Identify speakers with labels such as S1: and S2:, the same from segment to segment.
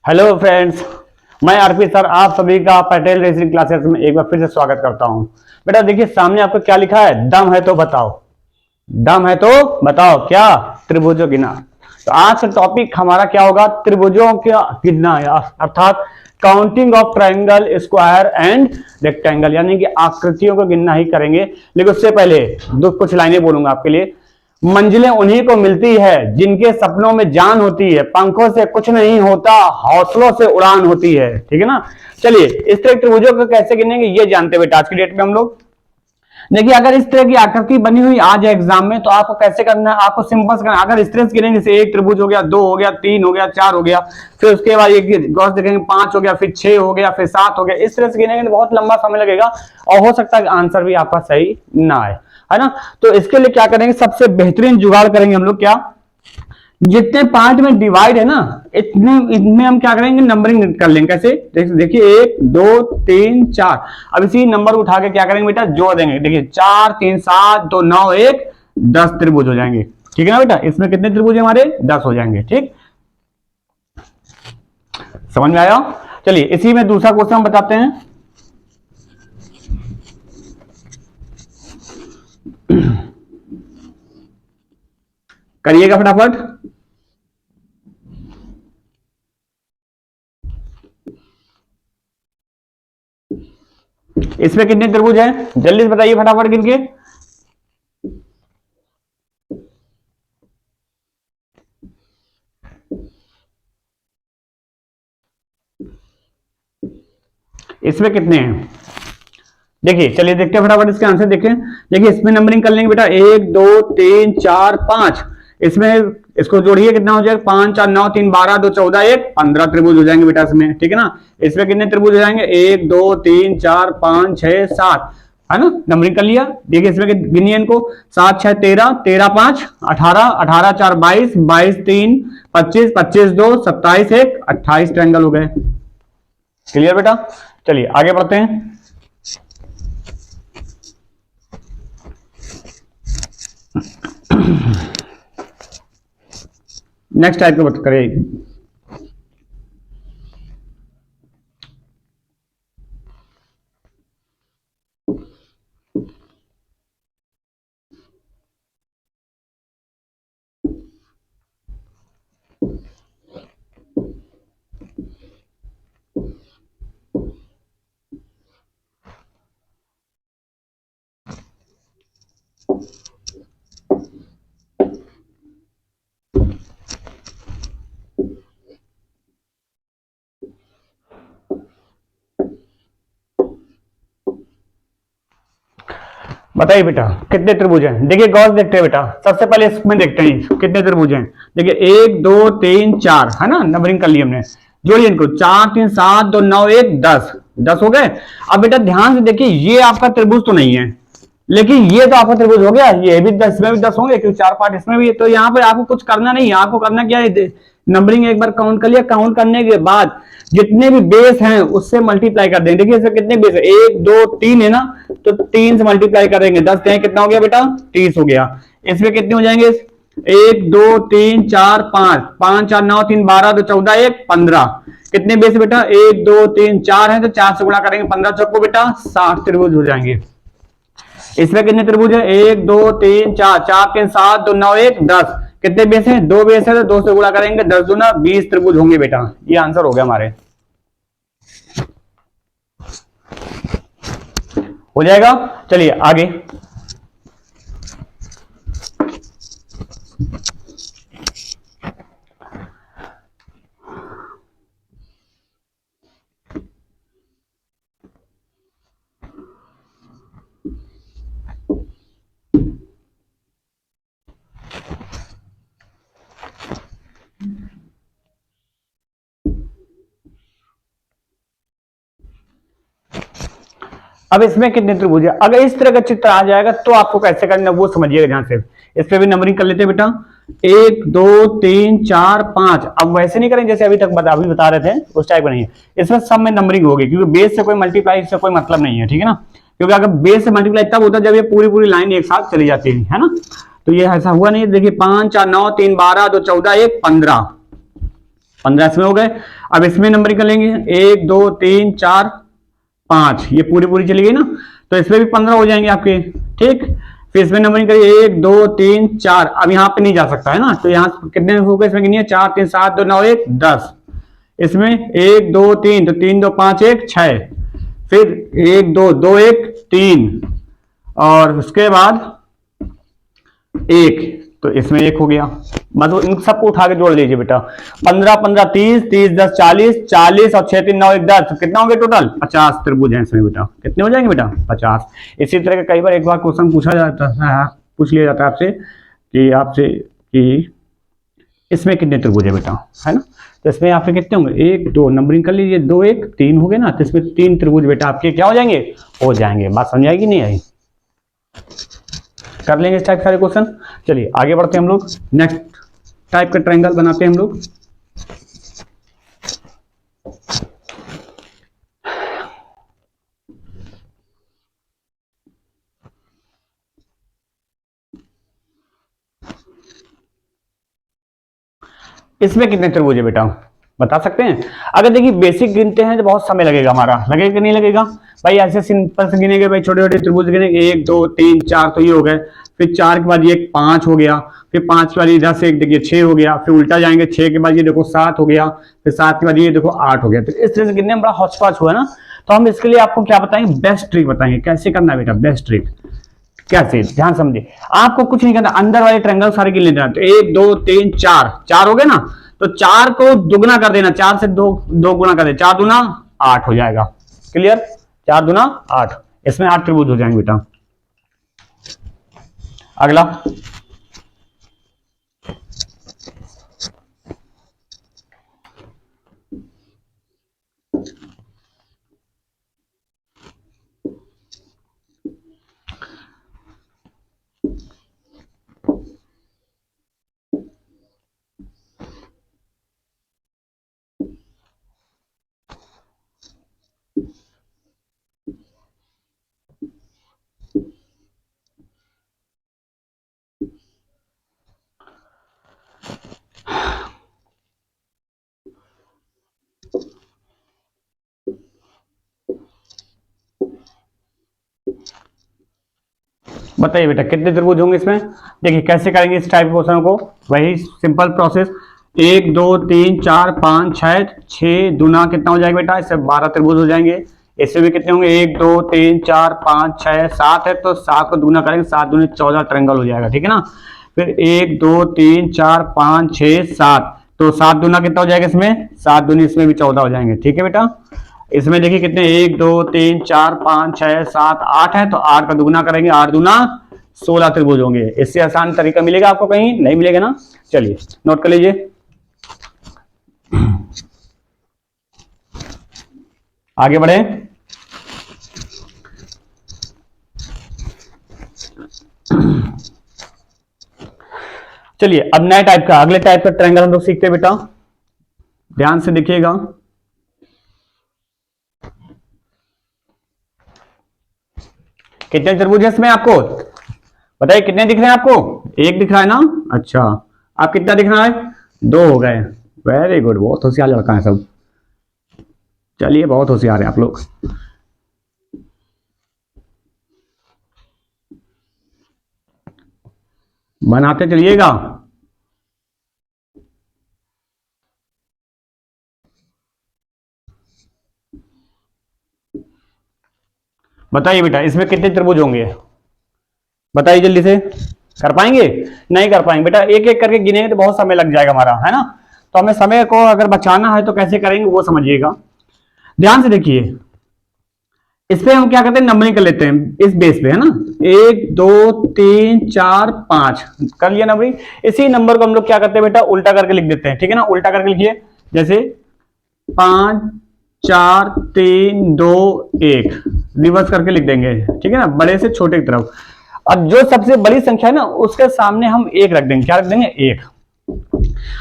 S1: Hello friends, मैं RP sir आप सभी का पटेल रेसिंग क्लासेस में एक बार फिर से स्वागत करता हूं। बेटा देखिए सामने आपको क्या लिखा है, दम है तो बताओ। दम है तो बताओ क्या? त्रिभुजों गिना। तो आज का टॉपिक हमारा क्या होगा? त्रिभुजों का गिनना, अर्थात counting of triangle, square and rectangle, यानी कि आकृतियों को गिनना ही करेंगे। लेकिन उससे पहले दो कुछ लाइनें बोलूंगा आपके लिए। मंजिलें उन्हीं को मिलती है जिनके सपनों में जान होती है, पंखों से कुछ नहीं होता, हौसलों से उड़ान होती है। ठीक है ना? चलिए इस तरह त्रिभुजों को कैसे गिनेंगे ये जानते हुए आज की डेट में हम लोग देखिए, अगर इस तरह की आकृति बनी हुई आ जाए एग्जाम में तो आपको कैसे करना है, आपको सिंपल करना है। अगर इस तरह से गिनेंगे, जैसे एक त्रिभुज हो गया, दो हो गया, तीन हो गया, चार हो गया, फिर उसके बाद एक गौर देखेंगे, पांच हो गया, फिर छह हो गया, फिर सात हो गया, इस तरह से गिनेंगे तो बहुत लंबा समय लगेगा और हो सकता है आंसर भी आपका सही ना आए, है ना? तो इसके लिए क्या करेंगे, सबसे बेहतरीन जुगाड़ करेंगे हम लोग। क्या? जितने पार्ट में डिवाइड है ना, इतने इनमें हम क्या करेंगे, नंबरिंग कर लेंगे। कैसे? देखिए एक दो तीन चार। अब इसी नंबर उठा के क्या करेंगे बेटा, जोड़ देंगे। देखिए 4 3 7 2 9 1 10 त्रिभुज हो जाएंगे। ठीक है ना बेटा? इसमें कितने त्रिभुज हमारे? 10 हो जाएंगे। ठीक, समझ में आया? चलिए इसी में दूसरा क्वेश्चन बताते हैं। करिएगा फटाफट। इसमें कितने त्रिभुज हैं जल्दी से बताइए फटाफट गिन के। इसमें कितने हैं? देखिए चलिए देखते हैं फटाफट इसके आंसर देखें। देखिए इसमें नंबरिंग कर लेंगे बेटा, एक दो तीन चार पांच। इसमें इसको जोड़िए, कितना हो जाएगा, 5 4 9 3 12 2 14 1 15 त्रिभुज हो जाएंगे बेटा इसमें। ठीक है ना? इसमें कितने त्रिभुज हो जाएंगे, 1 2 3 4 5 6 7, है ना? नंबरिंग कर लिया। देखिए इसमें गिनिए इनको, 7 6 13 13 5 18 18 4 22 22 3 25 25 2 27 1 28 ट्रायंगल हो गए। क्लियर बेटा? चलिए आगे बढ़ते हैं। नेक्स्ट टाइप को करिए। बताइए बेटा कितने त्रिभुज हैं। देखिए गौर देखते हैं बेटा, सबसे पहले इसमें देखते हैं कितने त्रिभुज हैं। देखिए एक दो तीन चार, है ना? नंबरिंग कर ली हमने। जोड़िए इनको, 4 3 7 2 9 1 10 10 हो गए। अब बेटा ध्यान से देखिए, ये आपका त्रिभुज तो नहीं है, लेकिन ये तो आपका त्रिभुज हो गया। ये भी 10, इसमें भी 10 होंगे क्योंकि 4 पार्ट इसमें भी है। तो यहाँ पर आपको कुछ करना नहीं है, आपको करना क्या है, नंबरिंग एक बार काउंट कर लिया। काउंट करने के बाद जितने भी बेस हैं उससे मल्टीप्लाई कर देंगे। देखिए इसमें कितने बेस है, 1 2 3 है ना, तो 3 से मल्टीप्लाई करेंगे, 10 10 कितना हो गया बेटा, 30 हो गया। इसमें कितने हो जाएंगे, 1 2 3 4 5 5 4 9 3 12 2 14 1 15। कितने बेस बेटा, 1 2 3 4 है, तो 4 से गुणा करेंगे, 15 चौको बेटा 60 त्रिभुज हो जाएंगे। इसमें कितने त्रिभुज है, 1 2 3 4 4 3 7 2 9 1 10। कितने बेस हैं, 2 बेस है, तो 2 से गुणा करेंगे, 10 दूना 20 त्रिभुज होंगे बेटा। ये आंसर हो गया हमारे। हो जाएगा। चलिए आगे। अब इसमें कितने त्रिभुज है, अगर इस तरह का चित्र आ जाएगा तो आपको कैसे करना वो समझिएगा ध्यान से। इस पे भी नंबरिंग कर लेते हैं बेटा, 1 2 3 4 5। अब वैसे नहीं करें जैसे अभी तक अभी बता रहे थे, उस टाइप का नहीं है। इसमें सब में नंबरिंग होगी क्योंकि बेस से कोई मल्टीप्लाई से कोई मतलब नहीं है। ठीक है ना? क्योंकि अगर बेस से मल्टीप्लाई तब होता है जब ये पूरी पूरी लाइन एक साथ चली जाती है ना? तो ये ऐसा हुआ नहीं। देखिए 5 4 9 3 12 2 14 1 15 15 इसमें हो गए। अब इसमें नंबरिंग कर लेंगे 1 2 3 4 5, ये पूरी पूरी चली गई ना, तो इसमें भी 15 हो जाएंगे आपके। ठीक, फिर इसमें नंबरिंग करिए 1 2 3 4, अब यहाँ पे नहीं जा सकता है ना, तो यहाँ कितने हो गए, इसमें कितनी है 4 3 7 2 9 1 10, इसमें 1 2 3, तो 3 2 5 1 6, फिर 1 2 2 1 3, और उसके बाद 1, तो इसमें 1 हो गया। मतलब इन सबको उठा के जोड़ लीजिए बेटा, 15 15 30 30 10 40 40 और 6 3 9 1 10, कितना हो गया टोटल, 50 त्रिभुज हैं इसमें बेटा। कितने हो जाएंगे बेटा, 50। इसी तरह का कई बार एक बार क्वेश्चन पूछा जाता है, पूछ लिया जाता है आपसे कि इसमें कितने त्रिभुज है बेटा, है ना। तो इसमें आपके कितने होंगे, 1 2, नंबरिंग कर लीजिए 2 1 3 हो गए ना, तो इसमें 3 त्रिभुज बेटा आपके क्या हो जाएंगे, हो जाएंगे। बात समझ आएगी नहीं आई, कर लेंगे इस टाइप सारे क्वेश्चन। चलिए आगे बढ़ते हैं हम लोग, नेक्स्ट टाइप का ट्रायंगल बनाते हैं हम लोग। इसमें कितने त्रिभुज है बेटा, बता सकते हैं। अगर देखिए बेसिक गिनते हैं तो बहुत समय लगेगा हमारा, लगेगा कि नहीं लगेगा भाई, ऐसे सिंपल से गिनेंगे भाई, छोटे छोटे त्रिभुज गिनेंगे 1 2 3 4, तो ये हो गए। फिर 4 के बाद ये 5 हो गया, फिर 5 के बाद इधर से देखिए 6 हो गया, फिर उल्टा जाएंगे 6 के बाद ये देखो 7 हो गया, फिर 7 के बाद ये देखो 8 हो गया। तो इस तरह से गिनने में बड़ा हौच पौच हुआ ना, तो हम इसके लिए आपको क्या बताएंगे, बेस्ट ट्रिक बताएंगे कैसे करना है बेटा, बेस्ट ट्रिक कैसे, ध्यान समझिए। आपको कुछ नहीं करना, अंदर वाले ट्रायंगल सारे गिन लेना। तो 1 2 3 4, 4 हो गए ना, तो 4 को दुगना कर देना, 4 से 2 गुना कर देना, 4 दूना 8 हो जाएगा। क्लियर, 4 दूना 8, इसमें 8 त्रिभुज हो जाएंगे बेटा। अगला बताइए बेटा कितने त्रिभुज होंगे इसमें। देखिए कैसे करेंगे इस टाइप क्वेश्चन को, वही सिंपल प्रोसेस, 1 2 3 4 5 6, 6 दूना कितना हो जाएगा बेटा, इससे 12 त्रिभुज हो जाएंगे। इससे भी कितने होंगे, 1 2 3 4 5 6 7 है, तो 7 को दूना करेंगे, 7 दूनी 14 ट्रायंगल हो जाएगा, ठीक है ना। फिर 1 2 3 4 5 6 7, तो 7 दूना कितना हो जाएगा इसमें, 7 दूनी इसमें भी 14 हो जाएंगे, ठीक है बेटा। इसमें देखिए कितने, 1 2 3 4 5 6 7 8 है, तो 8 का दुगुना करेंगे, 8 दूना 16 त्रिभुज होंगे। इससे आसान तरीका मिलेगा आपको, कहीं नहीं मिलेगा ना। चलिए नोट कर लीजिए, आगे बढ़े। चलिए अब नए टाइप का, अगले टाइप का ट्रायंगल हम लोग सीखते हैं बेटा, ध्यान से देखिएगा। कितने त्रिभुज है इसमें आपको बताइए, कितने दिख रहे हैं आपको, 1 दिख रहा है ना। अच्छा, आप कितना दिख रहा है, 2 हो गए। वेरी गुड, बहुत होशियार लड़का है सब। चलिए बहुत होशियार है आप लोग। बनाते चलिएगा। बताइए बेटा इसमें कितने त्रिभुज होंगे, बताइए जल्दी से। कर पाएंगे, नहीं कर पाएंगे बेटा, एक एक करके गिनेंगे तो बहुत समय लग जाएगा हमारा, है ना। तो हमें समय को अगर बचाना है तो कैसे करेंगे वो समझिएगा, ध्यान से देखिए। इस पे हम क्या करते हैं, नंबरिंग कर लेते हैं इस बेस पे, है ना। 1 2 3 4 5 कर लिया नंबरिंग। इसी नंबर को हम लोग क्या करते हैं बेटा, उल्टा करके लिख देते हैं, ठीक है ना। उल्टा करके लिखिए, जैसे 5 4 3 2 1, रिवर्स करके लिख देंगे, ठीक है ना, बड़े से छोटे की तरफ। अब जो सबसे बड़ी संख्या है ना उसके सामने हम 1 रख देंगे, क्या रख देंगे, 1।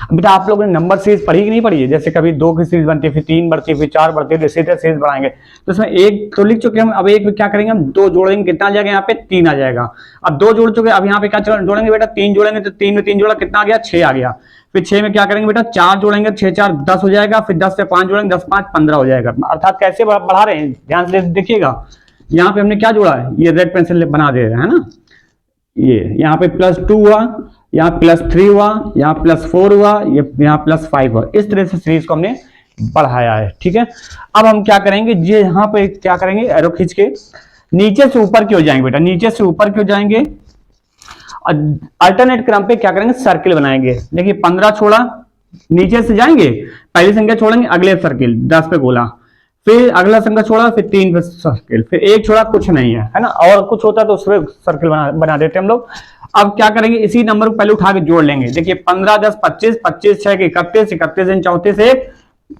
S1: अब बेटा आप लोगों ने नंबर सीरीज पढ़ी कि नहीं पढ़ी है? जैसे कभी 2 की सीरीज बनती है, फिर 3 बढ़ती है, फिर 4 बढ़ती है, इसी तरह सीरीज बढ़ाएंगे। तो इसमें एक तो लिख चुके हम, अब एक क्या करेंगे हम, 2 जोड़ेंगे, कितना आ जाएगा यहाँ पे 3 आ जाएगा। अब 2 जोड़ चुके, अब यहाँ पे क्या जोड़ेंगे बेटा, 3 जोड़ेंगे, तो 3 में 3 जोड़ा कितना आ गया, 6 आ गया। फिर 6 में क्या करेंगे बेटा, 4 जोड़ेंगे, 6 4 10 हो जाएगा। फिर 10 से 5 जोड़ेंगे, 10 5 15 हो जाएगा। अर्थात कैसे बढ़ा रहे हैं, ध्यान से देखिएगा। यहाँ पे हमने क्या जोड़ा है, ये रेड पेंसिल बना दे रहे हैं ना, ये यहाँ पे +2 हुआ, यहाँ +3 हुआ, यहाँ +4 हुआ, ये यहाँ +5 हुआ। इस तरह से सीरीज को हमने बढ़ाया है, ठीक है। अब हम क्या करेंगे, ये यहाँ पे क्या करेंगे, एरो खींच के नीचे से ऊपर क्यों जाएंगे बेटा, नीचे से ऊपर क्यों जाएंगे, अल्टरनेट क्रम पे क्या करेंगे, सर्किल बनाएंगे। देखिए 15 छोड़ा, नीचे से जाएंगे, पहली संख्या छोड़ेंगे, अगले सर्किल 10 पे गोला, फिर अगला संख्या छोड़ा, फिर 3 पे सर्किल, फिर 1 छोड़ा, कुछ नहीं है ना, और कुछ होता तो उसमें सर्किल बना देते हम लोग। अब क्या करेंगे, इसी नंबर को पहले उठा के जोड़ लेंगे। देखिए 15 10 25, 25 6 31, 31 34 1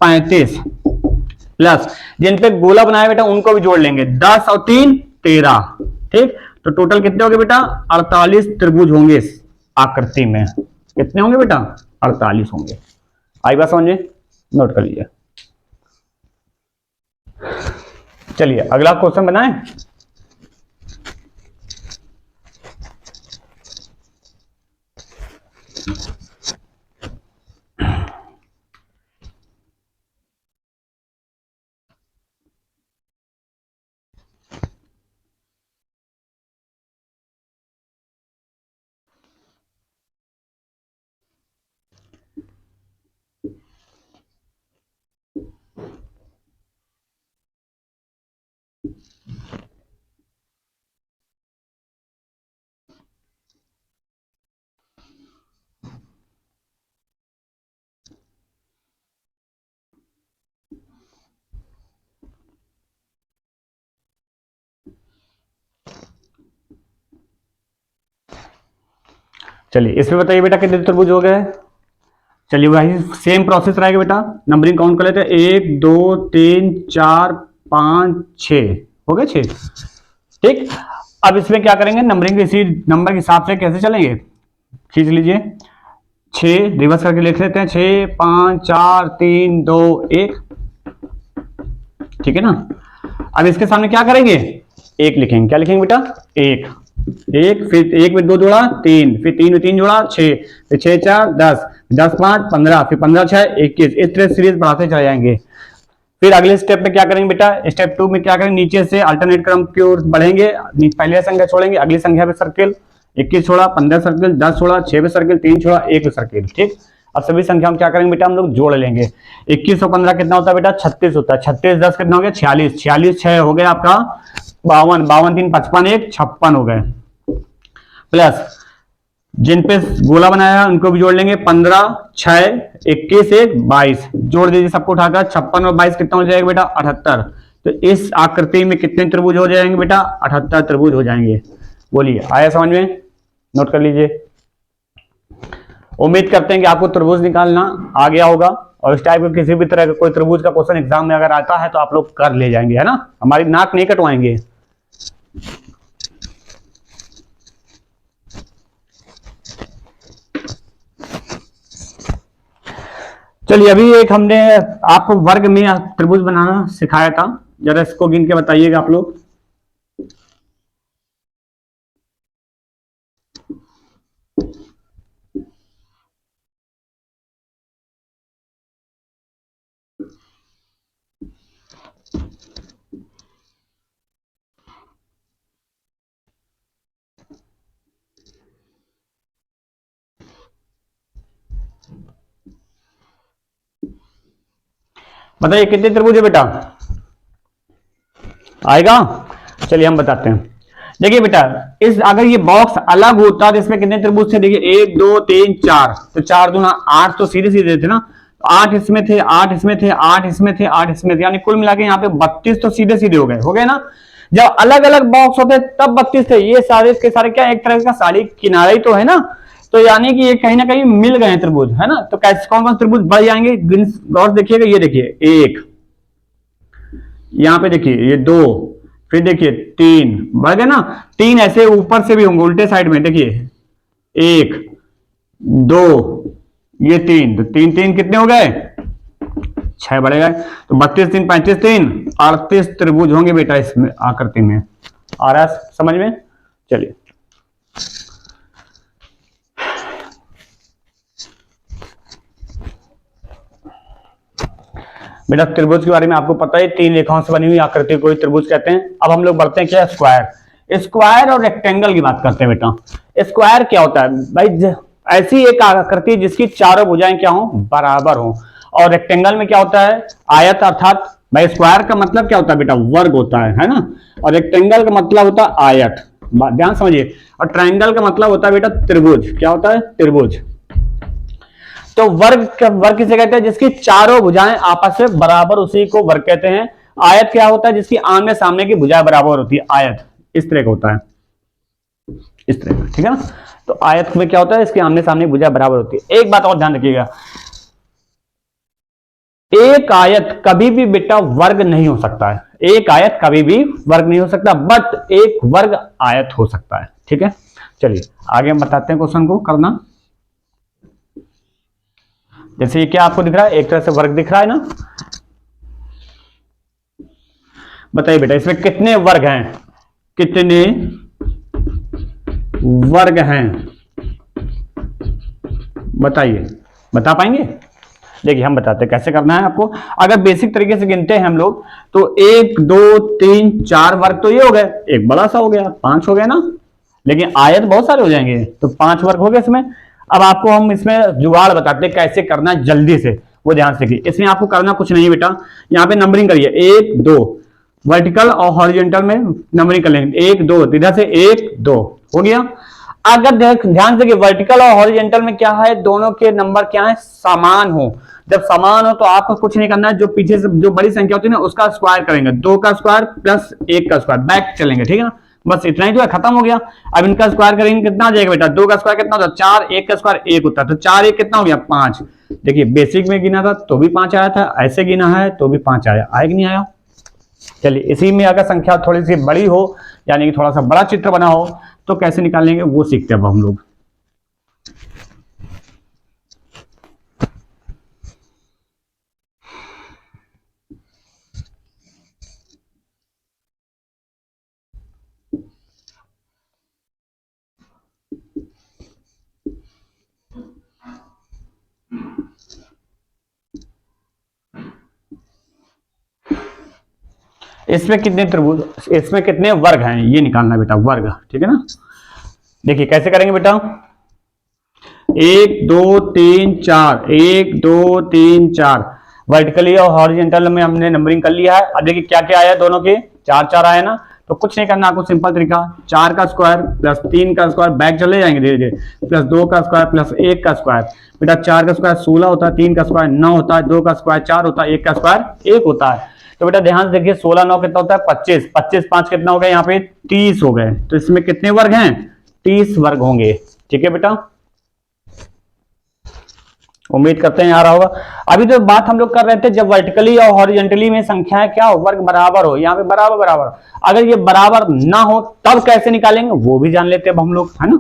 S1: 35, प्लस जिन पे गोला बनाया बेटा उनको भी जोड़ लेंगे, 10 और 3 13, ठीक। तो टोटल कितने होंगे बेटा, 48 त्रिभुज होंगे इस आकृति में। कितने होंगे बेटा, 48 होंगे। आई बात समझ में, नोट कर लीजिए। चलिए अगला क्वेश्चन बनाएं। चलिए इसमें बताइए बेटा कितने त्रिभुज हो गए। चलिए वही सेम प्रोसेस रहेगा बेटा, नंबरिंग काउंट कर लेते हैं, 1 2 3 4 5 6 हो गए 6, ठीक। अब इसमें क्या करेंगे, नंबरिंग इसी नंबर के हिसाब से कैसे चलेंगे, खींच लीजिए 6, रिवर्स करके लिख लेते हैं, 6 5 4 3 2 1, ठीक है ना। अब इसके सामने क्या करेंगे, 1 लिखेंगे, क्या लिखेंगे बेटा, 1 1, फिर 1 में 2 जोड़ा 3, फिर 3 में 3 जोड़ा 6, फिर 6 4 10, 10 5 15, फिर 15 6 21, इस तरह सीरीज बढ़ाते चले जाएंगे। फिर अगले स्टेप में क्या करेंगे बेटा, स्टेप 2 में क्या करेंगे, नीचे से अल्टरनेट क्रम की ओर बढ़ेंगे, पहले संख्या छोड़ेंगे, अगली संख्या पे सर्किल, 21 छोड़ा, 15 सर्किल, 10 छोड़ा, 6 पे सर्किल, 3 छोड़ा, 1 पे सर्किल, ठीक। अब सभी संख्या हम क्या करेंगे बेटा, हम लोग जोड़ लेंगे। 21 और 15 कितना होता है बेटा, 36 होता है। 36 10 कितना हो गया, 46, 46 6 हो गया आपका 52, 52 3 55 1 56 हो गए। प्लस जिन पे गोला बनाया उनको भी जोड़ लेंगे, 15 6 21 1 22, जोड़ दीजिए सबको उठाकर, 56 और 22 कितना हो जाएगा बेटा, 78। तो इस आकृति में कितने त्रिभुज हो जाएंगे बेटा, 78 त्रिभुज हो जाएंगे। बोलिए आया समझ में, नोट कर लीजिए। उम्मीद करते हैं कि आपको त्रिभुज निकालना आ गया होगा, और इस टाइप का किसी भी तरह का कोई त्रिभुज का क्वेश्चन एग्जाम में अगर आता है तो आप लोग कर ले जाएंगे, है ना, हमारी नाक नहीं कटवाएंगे। चलिए अभी एक हमने आपको वर्ग में त्रिभुज बनाना सिखाया था, जरा इसको गिन के बताइएगा आप लोग। बताइए कितने त्रिभुज है बेटा, आएगा। चलिए हम बताते हैं। देखिए बेटा इस अगर ये बॉक्स अलग होता तो इसमें कितने त्रिभुज थे, देखिए 1 2 3 4, तो 4 दूना 8, तो सीधे सीधे थे ना, 8 इसमें थे, 8 इसमें थे, 8 इसमें थे, 8 इसमें थे, यानी कुल मिला के यहाँ पे 32 तो सीधे सीधे हो गए ना। जब अलग अलग बॉक्स होते तब 32 थे, ये सारे के सारे क्या एक तरह का साड़ी किनारा ही तो है ना, तो यानी कि ये कहीं ना कहीं मिल गए त्रिभुज, है ना। तो कैसे कौन कौन त्रिभुज बढ़ जाएंगे, गौर देखिएगा, ये देखिए 1, यहाँ पे देखिए ये 2, फिर देखिए 3 बढ़ गए ना, 3 ऐसे ऊपर से भी होंगे उल्टे साइड में, देखिए 1 2 ये 3, तो 3 3 कितने हो गए? 6 बढ़ेगा। तो 32 3 35 3 38 त्रिभुज होंगे बेटा इसमें आकृति में। आ रहा है समझ में? चलिए बेटा त्रिभुज के बारे में आपको पता है, 3 रेखाओं से बनी हुई आकृति को त्रिभुज कहते हैं। अब हम लोग बढ़ते हैं क्या? स्क्वायर। स्क्वायर और रेक्टेंगल की बात करते हैं बेटा। स्क्वायर क्या होता है भाई? ऐसी एक आकृति जिसकी चारों भुजाएं क्या हो? बराबर हो। और रेक्टेंगल में क्या होता है? आयत। अर्थात भाई स्क्वायर का मतलब क्या होता है बेटा? वर्ग होता है ना। और रेक्टेंगल का मतलब होता है आयत। ध्यान समझिए। और ट्रायंगल का मतलब होता है बेटा त्रिभुज। क्या होता है? त्रिभुज। तो वर्ग किसे कहते हैं? जिसकी चारों भुजाएं आपस में बराबर, उसी को वर्ग कहते हैं। आयत क्या होता है? जिसकी आमने सामने की भुजाएं बराबर होती है। आयत इस तरह का होता है, इस तरह का, ठीक है ना। तो आयत में क्या होता है? इसके आमने सामने भुजाएं बराबर होती है। एक बात और ध्यान रखिएगा, एक आयत कभी भी बेटा वर्ग नहीं हो सकता है। एक आयत कभी भी वर्ग नहीं हो सकता, बट एक वर्ग आयत हो सकता है। ठीक है, चलिए आगे हम बताते हैं क्वेश्चन को करना। जैसे ये क्या आपको दिख रहा है? एक तरह से वर्ग दिख रहा है ना। बताइए बेटा इसमें कितने वर्ग हैं? कितने वर्ग हैं बताइए, बता पाएंगे? देखिए हम बताते हैं कैसे करना है आपको। अगर बेसिक तरीके से गिनते हैं हम लोग तो 1 2 3 4 वर्ग तो ये हो गए, एक बड़ा सा हो गया, 5 हो गया ना। लेकिन आयत बहुत सारे हो जाएंगे, तो 5 वर्ग हो गए इसमें। अब आपको हम इसमें जुगाड़ बताते हैं कैसे करना है जल्दी से, वो ध्यान से। इसमें आपको करना कुछ नहीं बेटा, यहाँ पे नंबरिंग करिए 1 2, वर्टिकल और हॉरिजॉन्टल में नंबरिंग कर लेंगे 1 2, इधर से 1 2 हो गया। अगर ध्यान से कि वर्टिकल और हॉरिजॉन्टल में क्या है, दोनों के नंबर क्या है? समान हो। जब समान हो तो आपको कुछ नहीं करना है, जो पीछे से जो बड़ी संख्या होती है ना उसका स्क्वायर करेंगे, 2 का स्क्वायर प्लस 1 का स्क्वायर, बैक चलेंगे, ठीक है ना। बस इतना ही तो है, खत्म हो गया। अब इनका स्क्वायर करेंगे कितना आ जाएगा बेटा? 2 का स्क्वायर कितना होता है? 4, 1 का स्क्वायर 1 होता है, तो 4 1 कितना हो गया? 5। देखिए बेसिक में गिना था तो भी 5 आया था, ऐसे गिना है तो भी 5 आया, आया कि नहीं आया? चलिए इसी में अगर संख्या थोड़ी सी बड़ी हो, यानी कि थोड़ा सा बड़ा चित्र बना हो, तो कैसे निकालेंगे वो सीखते हैं अब हम लोग। इसमें कितने त्रिभुज, इसमें कितने वर्ग हैं ये निकालना बेटा, वर्ग, ठीक है ना। देखिए कैसे करेंगे बेटा? 1 2 3 4, 1 2 3 4, वर्टिकली और हॉरिजॉन्टल में हमने नंबरिंग कर लिया है। अब देखिए क्या क्या आया दोनों के? 4 4 आया ना। तो कुछ नहीं करना आपको, सिंपल तरीका, 4 का स्क्वायर प्लस 3 का स्क्वायर, बैक चले जाएंगे धीरे धीरे, प्लस 2 का स्क्वायर प्लस 1 का स्क्वायर। बेटा 4 का स्क्वायर 16 होता है, 3 का स्क्वायर 9 होता है, 2 का स्क्वायर 4 होता है, 1 का स्क्वायर 1 होता है। तो बेटा ध्यान से देखिए 16 9 कितना होता है? 25, 25 5 कितना हो गया? यहाँ पे 30 हो गए। तो इसमें कितने वर्ग हैं? 30 वर्ग होंगे, ठीक है बेटा। उम्मीद करते हैं आ रहा होगा। अभी तो बात हम लोग कर रहे थे जब वर्टिकली और हॉरिजॉन्टली में संख्याएं क्या हो? वर्ग बराबर हो। यहाँ पे बराबर बराबर, अगर ये बराबर ना हो तब कैसे निकालेंगे वो भी जान लेते हैं अब हम लोग, है ना।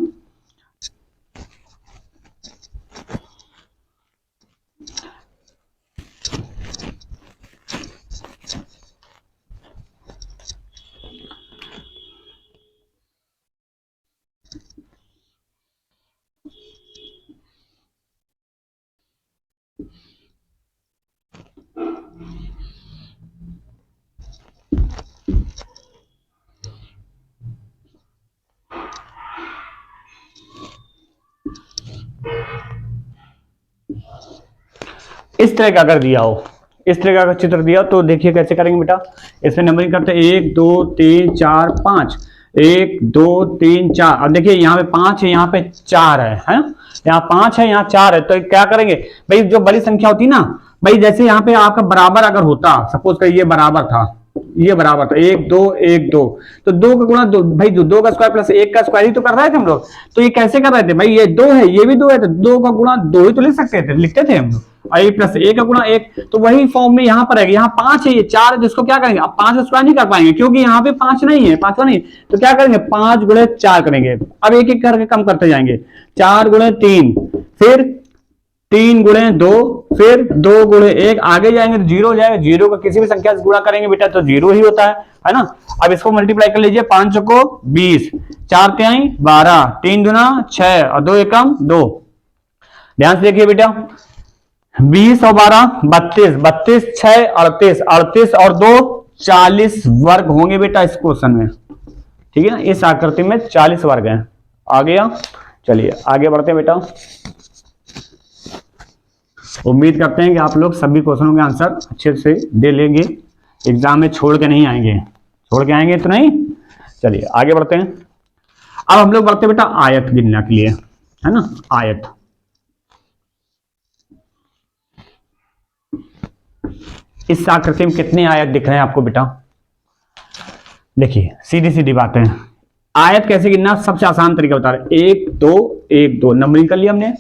S1: इस तरह का अगर दिया हो, इस तरह का अगर चित्र दिया तो देखिए कैसे करेंगे बेटा। इसमें नंबरिंग करते हैं 1 2 3 4 5, 1 2 3 4। अब देखिए यहाँ पे 5 है, यहाँ पे 4 है? यहाँ 5 है, यहाँ 4 है, तो क्या करेंगे भाई? जो बड़ी संख्या होती ना भाई, जैसे यहाँ पे आपका बराबर अगर होता, सपोज कर ये बराबर था, ये बराबर था 1 2 1 2, तो 2 का गुणा 2 भाई, 2 का स्क्वायर प्लस 1 का स्क्वायर ही तो कर रहे थे हम लोग। तो ये कैसे कर रहे थे भाई? ये 2 है, ये भी 2 है, तो 2 का गुणा 2 ही तो लिख सकते थे, लिखते थे हम लोग। आई प्लस 1 का गुणा 1, तो वही फॉर्म में यहाँ पर है। यहाँ 5 है, ये 4 है, जिसको क्या करेंगे? अब 5 स्क्वायर नहीं कर पाएंगे क्योंकि यहाँ पे 5 नहीं है, 5 नहीं, तो क्या करेंगे? 5 गुणे 4 करेंगे। अब एक एक करके कम करते जाएंगे, 4 गुणे 3, फिर 3 गुणे 2, फिर 2 गुणे 1, आगे जाएंगे तो 0 हो जाएगा। 0 को किसी भी संख्या से गुणा करेंगे बेटा तो 0 ही होता है ना। अब इसको मल्टीप्लाई कर लीजिए, 5 चौको 20, 4 तिहाई 12, 3 दूना 6 और 2 एकम 2। ध्यान से देखिए बेटा, 20 और 12 32, 32 6 38, 38 और 2 40 वर्ग होंगे बेटा इस क्वेश्चन में, ठीक है ना। इस आकृति में 40 वर्ग हैं। आ गया, चलिए आगे बढ़ते हैं बेटा। उम्मीद करते हैं कि आप लोग सभी क्वेश्चनों के आंसर अच्छे से दे लेंगे, एग्जाम में छोड़ के नहीं आएंगे। छोड़ के आएंगे तो नहीं। चलिए आगे बढ़ते हैं। अब हम लोग बढ़ते हैं बेटा आयत गिनने के लिए, है ना। आयत, इस आकृति में कितने आयत दिख रहे हैं आपको बेटा? देखिए सीधी सीधी बातें, आयत कैसे गिनना, सबसे आसान तरीका बता रहे। 1 2 1 2 नंबरिंग कर लिया हमने।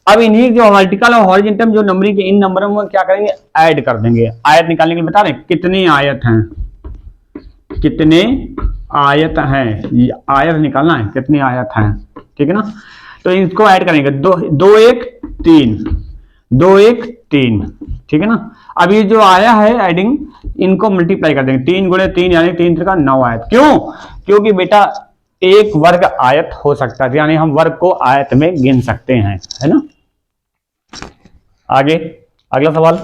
S1: अब इन्हीं जो वर्टिकल और हॉरिजॉन्टल जो नंबरिंग के इन नंबरों में क्या करेंगे, ऐड कर देंगे। आयत निकालने के लिए बता रहे कितने आयत हैं, कितने आयत हैं, आयत निकालना है कितनी आयत हैं, ठीक है ना। तो इसको ऐड करेंगे, 2 2 1 3, 2 1 3, ठीक है ना। अब ये जो आया है एडिंग, इनको मल्टीप्लाई कर देंगे, 3 गुणे 3 यानी 3 3 का 9 आयत। क्यों? क्योंकि बेटा एक वर्ग आयत हो सकता है, यानी हम वर्ग को आयत में गिन सकते हैं, है ना। आगे अगला सवाल,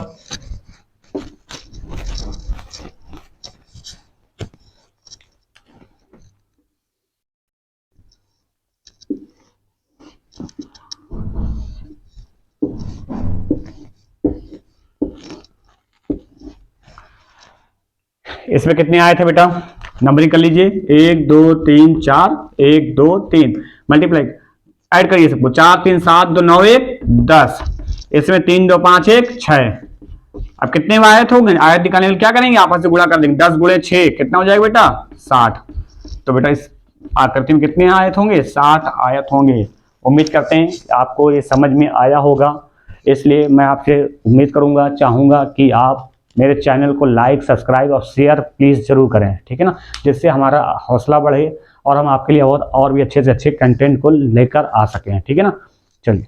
S1: इसमें कितने आए थे बेटा? नंबरिंग कर लीजिए, 1 2 3 4, 1 2 3, मल्टीप्लाई ऐड करिए सबको, 4 3 7 2 9 1 10, इसमें 3 2 5 1 6। अब कितने आयत हो गए? आयत निकालने के लिए क्या करेंगे, आपस में गुणा कर देंगे, 10 गुणे 6 कितना हो जाएगा बेटा? 60। तो बेटा इस आकृति में कितने आयत होंगे? 60 आयत होंगे। उम्मीद करते हैं आपको ये समझ में आया होगा, इसलिए मैं आपसे उम्मीद करूंगा, चाहूंगा कि आप मेरे चैनल को लाइक सब्सक्राइब और शेयर प्लीज़ जरूर करें, ठीक है ना, जिससे हमारा हौसला बढ़े और हम आपके लिए और भी अच्छे से अच्छे कंटेंट को लेकर आ सकें, ठीक है ना। चलिए।